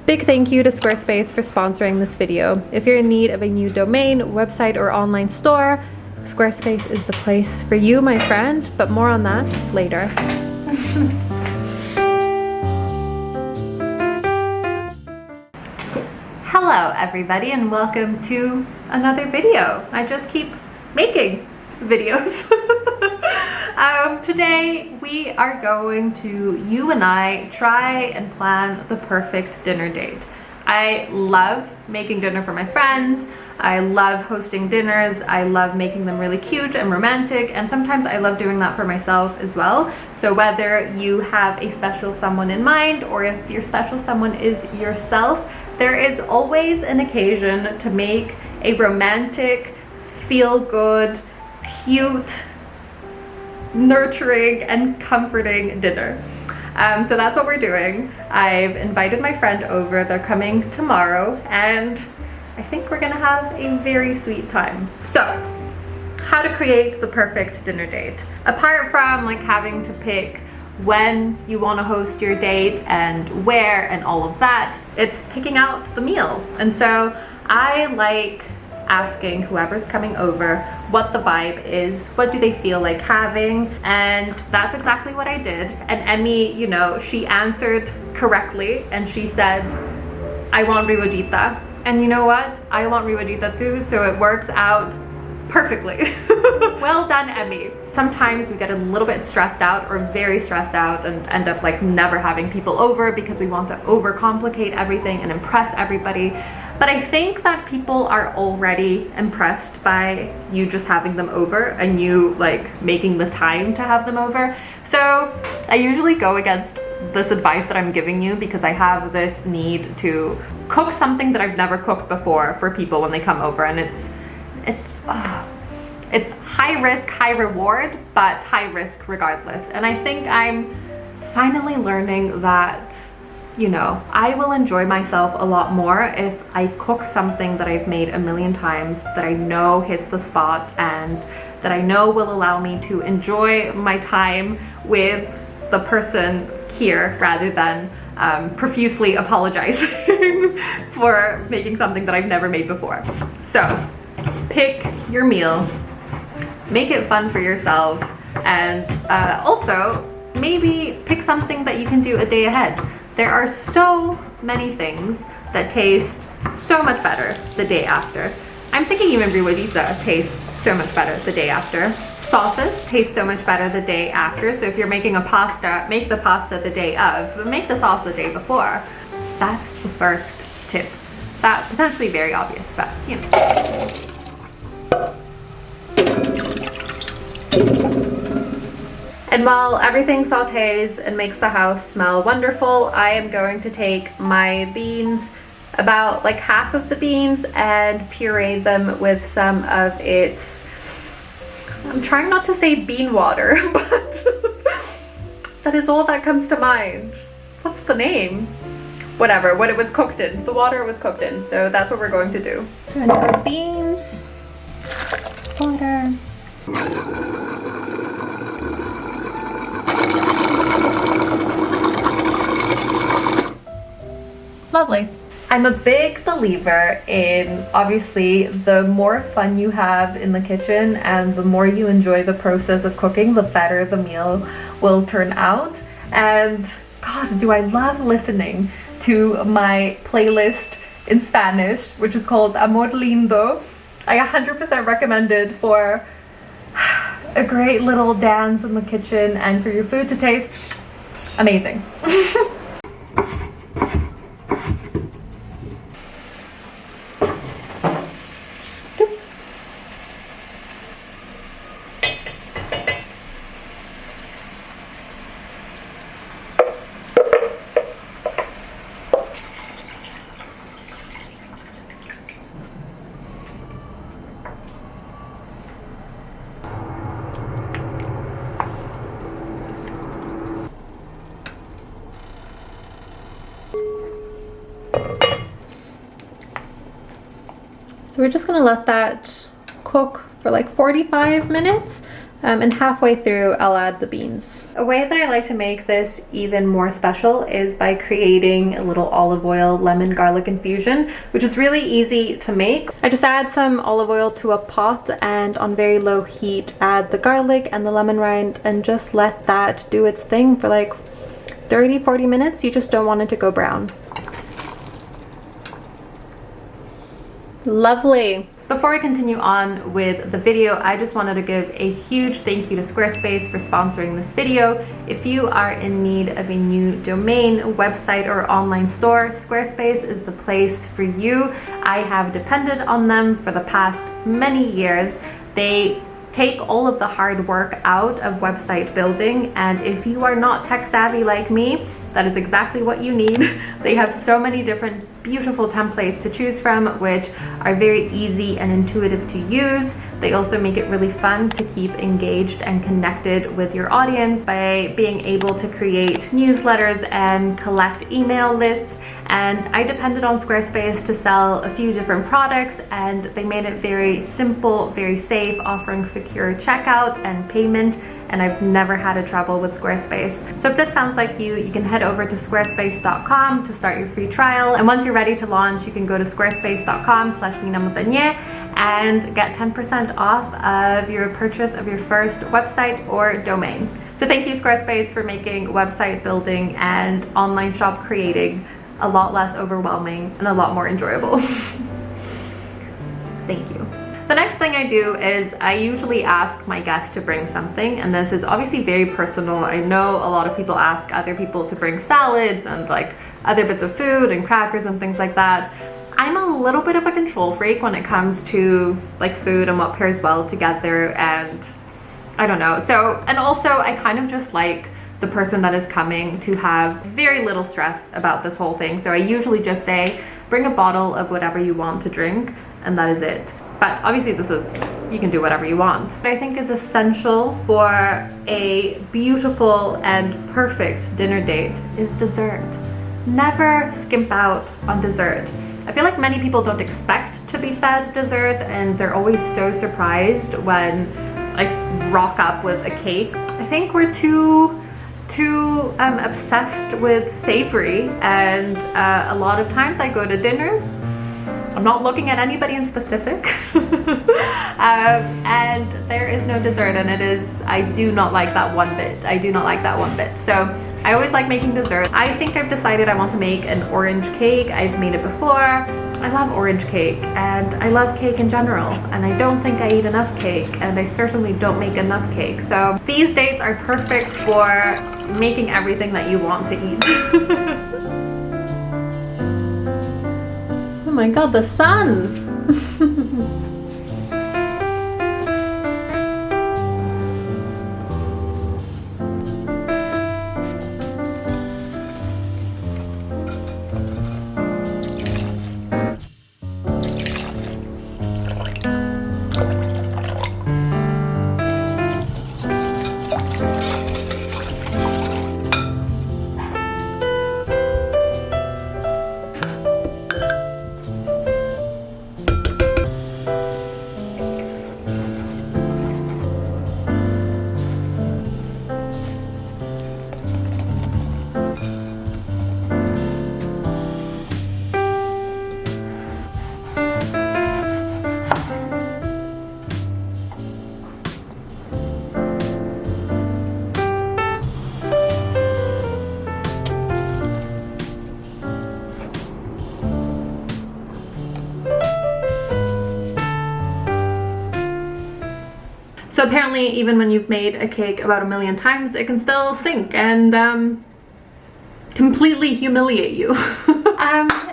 Big thank you to Squarespace for sponsoring this video. If you're in need of a new domain, website, or online store, Squarespace is the place for you, my friend, but more on that later. Hello everybody and welcome to another video. I just keep making videos. Today we are going to, you and I, try and plan the perfect dinner date. I love making dinner for my friends. I love hosting dinners. I love making them really cute and romantic, and sometimes I love doing that for myself as well. So whether you have a special someone in mind or if your special someone is yourself, there is always an occasion to make a romantic, feel-good, cute, nurturing, and comforting dinner. So that's what we're doing. I've invited my friend over. They're coming tomorrow, and I think we're gonna have a very sweet time. So, how to create the perfect dinner date. Apart from like having to pick when you want to host your date and where and all of that, it's picking out the meal. And so I like asking whoever's coming over what the vibe is, what do they feel like having, and that's exactly what I did. And Emmy, you know, she answered correctly and she said, I want ribojita. And you know what? I want ribojita too, so it works out perfectly. Well done, Emmy. Sometimes we get a little bit stressed out or very stressed out and end up like never having people over because we want to overcomplicate everything and impress everybody. But I think that people are already impressed by you just having them over and you like making the time to have them over. So I usually go against this advice that I'm giving you because I have this need to cook something that I've never cooked before for people when they come over, and it's high risk, high reward, but high risk regardless. And I think I'm finally learning that, you know, I will enjoy myself a lot more if I cook something that I've made a million times, that I know hits the spot, and that I know will allow me to enjoy my time with the person here rather than profusely apologizing for making something that I've never made before. So pick your meal, make it fun for yourself, and also maybe pick something that you can do a day ahead. There are so many things that taste so much better the day after. I'm thinking even ribojita tastes so much better the day after. Sauces taste so much better the day after. So if you're making a pasta, make the pasta the day of, but make the sauce the day before. That's the first tip. That potentially very obvious, but you know. And while everything sautés and makes the house smell wonderful, I am going to take my beans, about like half of the beans, and puree them with some of its, I'm trying not to say bean water, but that is all that comes to mind. What's the name? Whatever, what it was cooked in. The water it was cooked in, so that's what we're going to do. So another beans, water. Lovely. I'm a big believer in, obviously, the more fun you have in the kitchen and the more you enjoy the process of cooking, the better the meal will turn out. And God, do I love listening to my playlist in Spanish, which is called Amor Lindo. I 100% recommend it for a great little dance in the kitchen and for your food to taste amazing. So we're just gonna let that cook for like 45 minutes And halfway through, I'll add the beans. A way that I like to make this even more special is by creating a little olive oil lemon garlic infusion, which is really easy to make. I just add some olive oil to a pot and on very low heat add the garlic and the lemon rind and just let that do its thing for like 30-40 minutes. You just don't want it to go brown. Lovely. Before we continue on with the video, I just wanted to give a huge thank you to Squarespace for sponsoring this video. If you are in need of a new domain, website, or online store, Squarespace is the place for you. I have depended on them for the past many years. They take all of the hard work out of website building, and if you are not tech savvy like me, that is exactly what you need. They have so many different beautiful templates to choose from, which are very easy and intuitive to use. They also make it really fun to keep engaged and connected with your audience by being able to create newsletters and collect email lists. And I depended on Squarespace to sell a few different products, and they made it very simple, very safe, offering secure checkout and payment, and I've never had a trouble with Squarespace. So if this sounds like you, you can head over to squarespace.com to start your free trial, and once you're ready to launch, you can go to squarespace.com/ninamontagnier and get 10% off of your purchase of your first website or domain. So thank you, Squarespace, for making website building and online shop creating a lot less overwhelming and a lot more enjoyable. Thank you. The next thing I do is I usually ask my guests to bring something, and this is obviously very personal. I know a lot of people ask other people to bring salads and like other bits of food and crackers and things like that. I'm a little bit of a control freak when it comes to like food and what pairs well together, and I don't know. So, and also I kind of just like the person that is coming to have very little stress about this whole thing. So I usually just say, bring a bottle of whatever you want to drink, and that is it. But obviously this is, you can do whatever you want. What I think is essential for a beautiful and perfect dinner date is dessert. Never skimp out on dessert. I feel like many people don't expect to be fed dessert, and they're always so surprised when I rock up with a cake. I think we're too obsessed with savory, and a lot of times I go to dinners, I'm not looking at anybody in specific, and there is no dessert, and I do not like that one bit. I do not like that one bit. So I always like making dessert. I think I've decided I want to make an orange cake. I've made it before. I love orange cake, and I love cake in general, and I don't think I eat enough cake, and I certainly don't make enough cake. So these dates are perfect for making everything that you want to eat. Oh my god, the sun! So apparently even when you've made a cake about 1,000,000 times, it can still sink and completely humiliate you.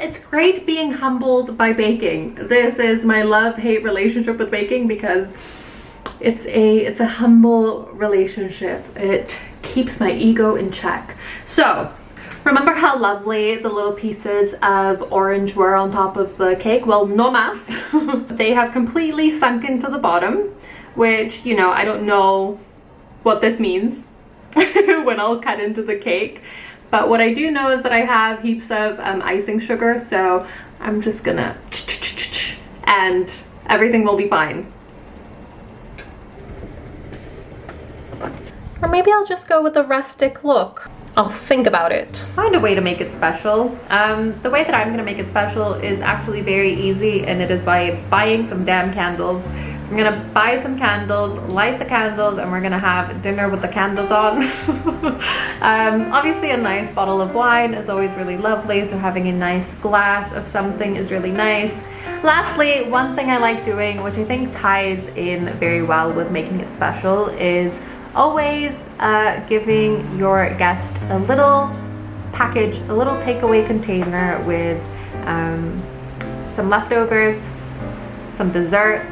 It's great being humbled by baking. This is my love-hate relationship with baking because it's a humble relationship. It keeps my ego in check. So remember how lovely the little pieces of orange were on top of the cake? Well, no mas. They have completely sunk into the bottom, which, you know, I don't know what this means when I'll cut into the cake. But what I do know is that I have heaps of icing sugar, so I'm just gonna and everything will be fine. maybe I'll just go with a rustic look. I'll think about it. Find a way to make it special. The way that I'm gonna make it special is actually very easy, and it is by buying some damn candles. So I'm gonna buy some candles, light the candles, and we're gonna have dinner with the candles on. Obviously a nice bottle of wine is always really lovely, so having a nice glass of something is really nice. Lastly, one thing I like doing, which I think ties in very well with making it special, is always giving your guest a little package, a little takeaway container with some leftovers, some dessert,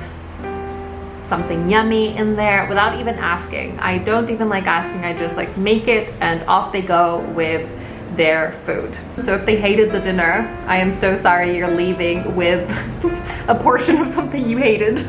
something yummy in there without even asking. I don't even like asking, I just like make it and off they go with their food. So if they hated the dinner, I am so sorry you're leaving with a portion of something you hated.